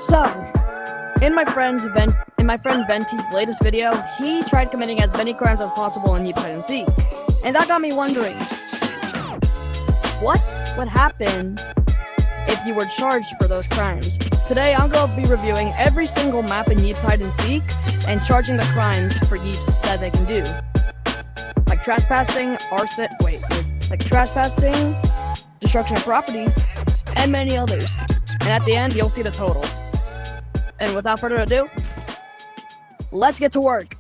So, in my friend Venti's latest video, he tried committing as many crimes as possible in Yeeps hide and seek, and that got me wondering, what would happen if you were charged for those crimes? Today, I'm going to be reviewing every single map in Yeeps hide and seek and charging the crimes for Yeeps that they can do, like trespassing, trespassing, destruction of property, and many others. And at the end, you'll see the total. And without further ado, let's get to work.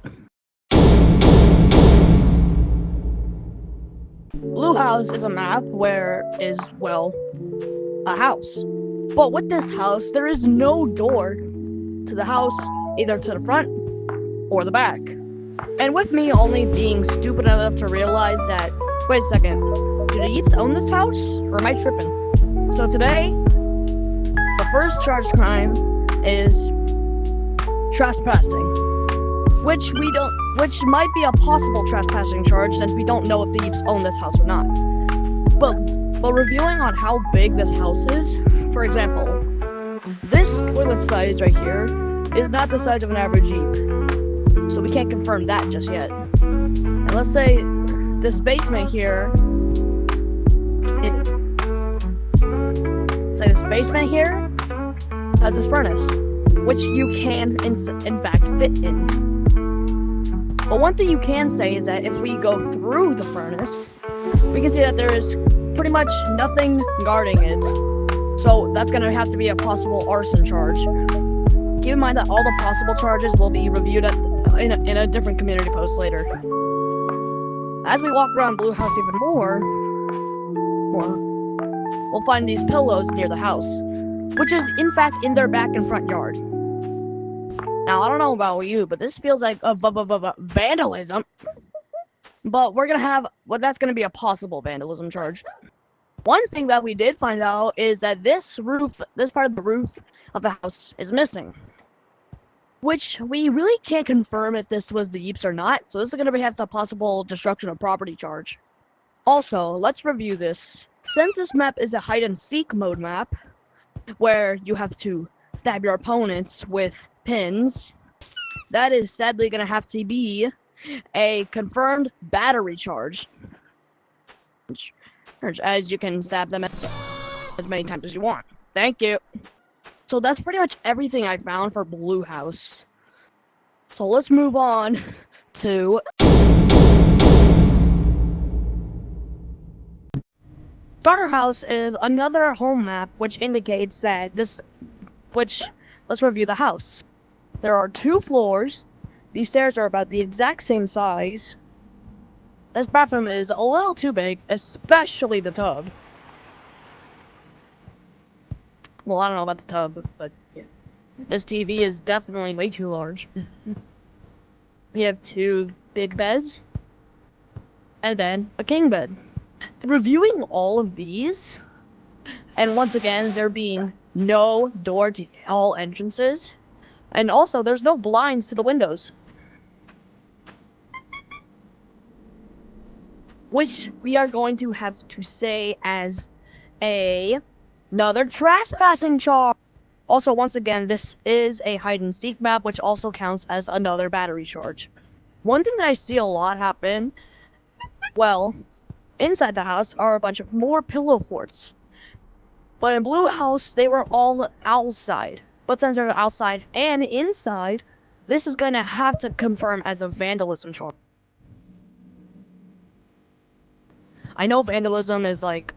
Blue House is a map where a house. But with this house, there is no door to the house, either to the front or the back. And with me only being stupid enough to realize that, wait a second, do the Yeeps own this house, or am I tripping? So today, the first charged crime is trespassing, which might be a possible trespassing charge since we don't know if the Yeeps own this house or not. But reviewing on how big this house is, for example, this toilet size right here is not the size of an average Yeep, so we can't confirm that just yet. And let's say this basement here, has this furnace, which you can in fact fit in. But one thing you can say is that if we go through the furnace, we can see that there is pretty much nothing guarding it. So that's going to have to be a possible arson charge. Keep in mind that all the possible charges will be reviewed in a different community post later. As we walk around Blue House even more, we'll find these pillows near the house, which is in fact in their back and front yard. Now, I don't know about you, but this feels like vandalism. But that's gonna be a possible vandalism charge. One thing that we did find out is that this part of the roof of the house is missing, which we really can't confirm if this was the Yeeps or not. So this is gonna have a possible destruction of property charge. Also, let's review this. Since this map is a hide and seek mode map, where you have to stab your opponents with pins, that is sadly going to have to be a confirmed battery charge, as you can stab them as many times as you want. Thank you. So that's pretty much everything I found for Blue House. So let's move on to Starter House is another home map which indicates that let's review the house. There are 2 floors. These stairs are about the exact same size. This bathroom is a little too big, especially the tub. Well, I don't know about the tub, but yeah. This TV is definitely way too large. We have 2 big beds, and then a king bed. Reviewing all of these, and once again, there being no door to all entrances, and also there's no blinds to the windows, which we are going to have to say as another trespassing charge. Also, once again, this is a hide and seek map, which also counts as another battery charge. One thing that I see a lot happen, inside the house are a bunch of more pillow forts. But in Blue House, they were all outside. But since they're outside and inside, this is going to have to confirm as a vandalism charge. I know vandalism is like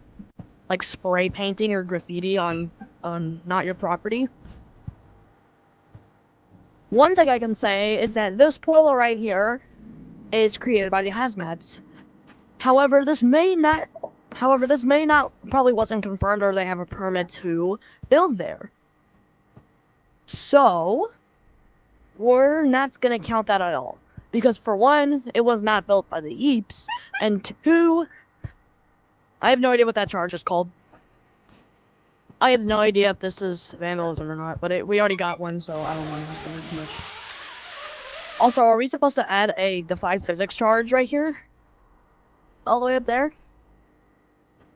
spray painting or graffiti on not your property. One thing I can say is that this portal right here is created by the hazmats. However, this may not probably wasn't confirmed, or they have a permit to build there. So, we're not gonna count that at all. Because for one, it was not built by the Yeeps, and 2, I have no idea what that charge is called. I have no idea if this is vandalism or not, but we already got one, so I don't want to spend too much. Also, are we supposed to add a defied physics charge right here? All the way up there?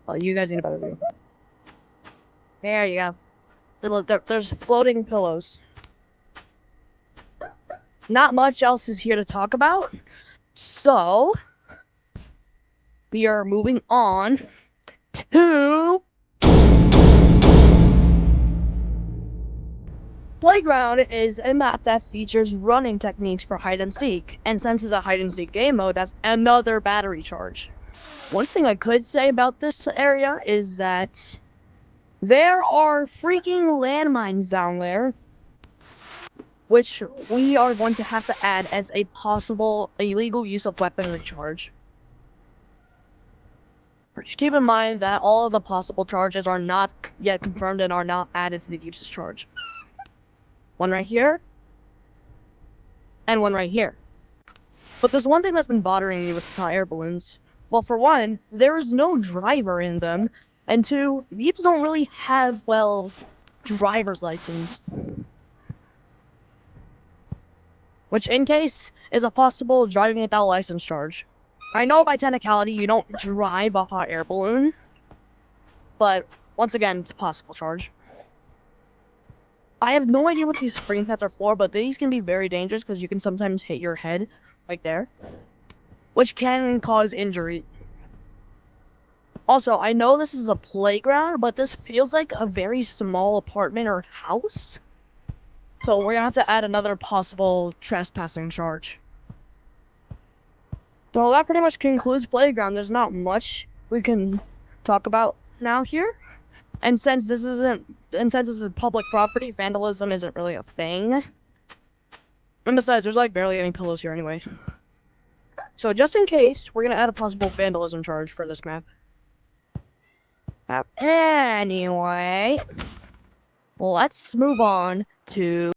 Well, you guys need a better view. There you go. There's floating pillows. Not much else is here to talk about, so we are moving on to Playground is a map that features running techniques for hide and seek, and since it's a hide and seek game mode, that's another battery charge. One thing I could say about this area is that there are freaking landmines down there, which we are going to have to add as a possible illegal use of weaponry charge. Just keep in mind that all of the possible charges are not yet confirmed and are not added to the uses charge. One right here, and one right here. But there's one thing that's been bothering me with hot air balloons. Well, for one, there is no driver in them, and two, Yeeps don't really have, well, driver's license. Which, in case, is a possible driving without license charge. I know by technicality you don't drive a hot air balloon, but once again, it's a possible charge. I have no idea what these spring pads are for, but these can be very dangerous because you can sometimes hit your head right there, which can cause injury. Also, I know this is a playground, but this feels like a very small apartment or house. So we're gonna have to add another possible trespassing charge. So that pretty much concludes Playground. There's not much we can talk about now here. And since this is public property, vandalism isn't really a thing. And besides, there's like barely any pillows here anyway. So just in case, we're gonna add a possible vandalism charge for this map. Anyway, let's move on to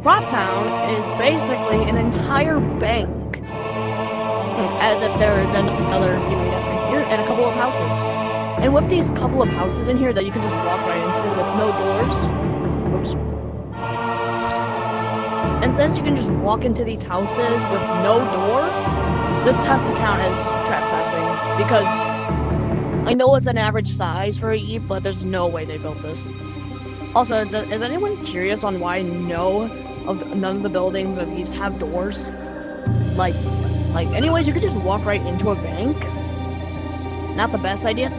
Prop Town is basically an entire bank. As if there is another viewing deck right here and a couple of houses. And with these couple of houses in here that you can just walk right into with no doors. Oops. And since you can just walk into these houses with no door, this has to count as trespassing, because I know it's an average size for a Yeep, but there's no way they built this. Also, is anyone curious on why none of the buildings of Yeeps have doors? Anyways, you could just walk right into a bank. Not the best idea.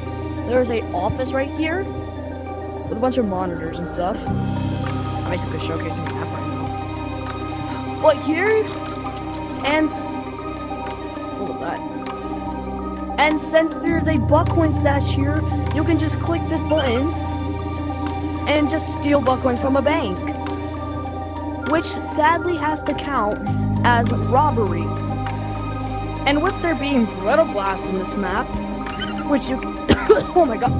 There's a office right here with a bunch of monitors and stuff. I'm basically showcasing the map right now. But here, and what was that? And since there's a buckcoin stash here, you can just click this button and just steal buckcoins from a bank, which sadly has to count as robbery. And with there being brittle glass in this map, which you can oh my god,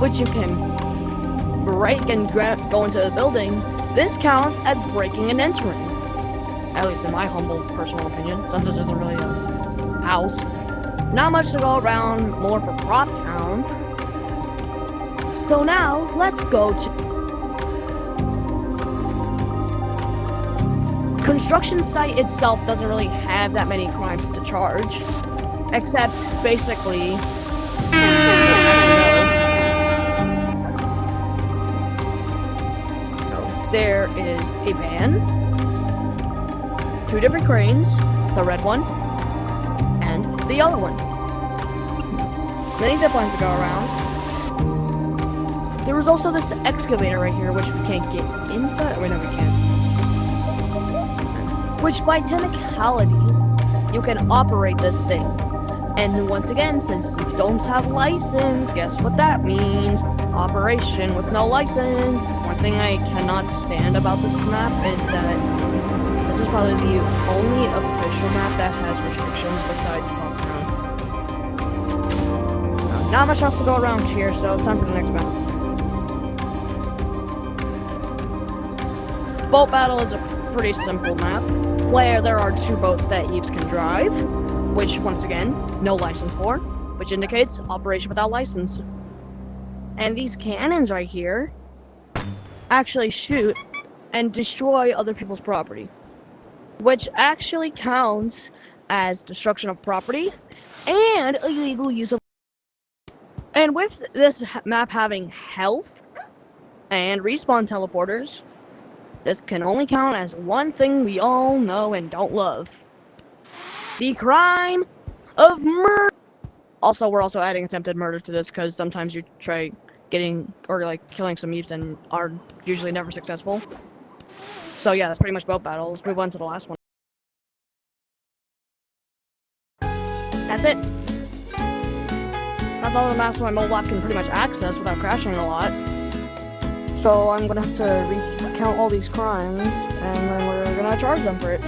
which you can break and go into the building, this counts as breaking and entering. At least in my humble personal opinion, since this isn't really a house. Not much to go around more for Prop Town. So now, let's go to construction site itself. Doesn't really have that many crimes to charge, except basically there is a van, 2 different cranes, the red one and the yellow one. Many zip lines to go around. There was also this excavator right here, which we can't get inside. Wait, no, we can't. Which, by technicality, you can operate this thing. And once again, since you don't have license, guess what that means? Operation with no license. One thing I cannot stand about this map is that this is probably the only official map that has restrictions besides Prop Town. Not much else to go around here, so it's time for the next map. Boat Battle is a pretty simple map, where there are 2 boats that Yeeps can drive, which, once again, no license for, which indicates operation without license. And these cannons right here actually shoot and destroy other people's property, which actually counts as destruction of property and illegal use of. And with this map having health and respawn teleporters, this can only count as one thing we all know and don't love. The crime of murder. Also, we're also adding attempted murder to this because sometimes you try getting or like killing some Yeeps and are usually never successful. So yeah, that's pretty much boat battle. Let's move on to the last one. That's it. That's all the maps my mobile app can pretty much access without crashing a lot. So I'm gonna have to recount all these crimes, and then we're gonna charge them for it.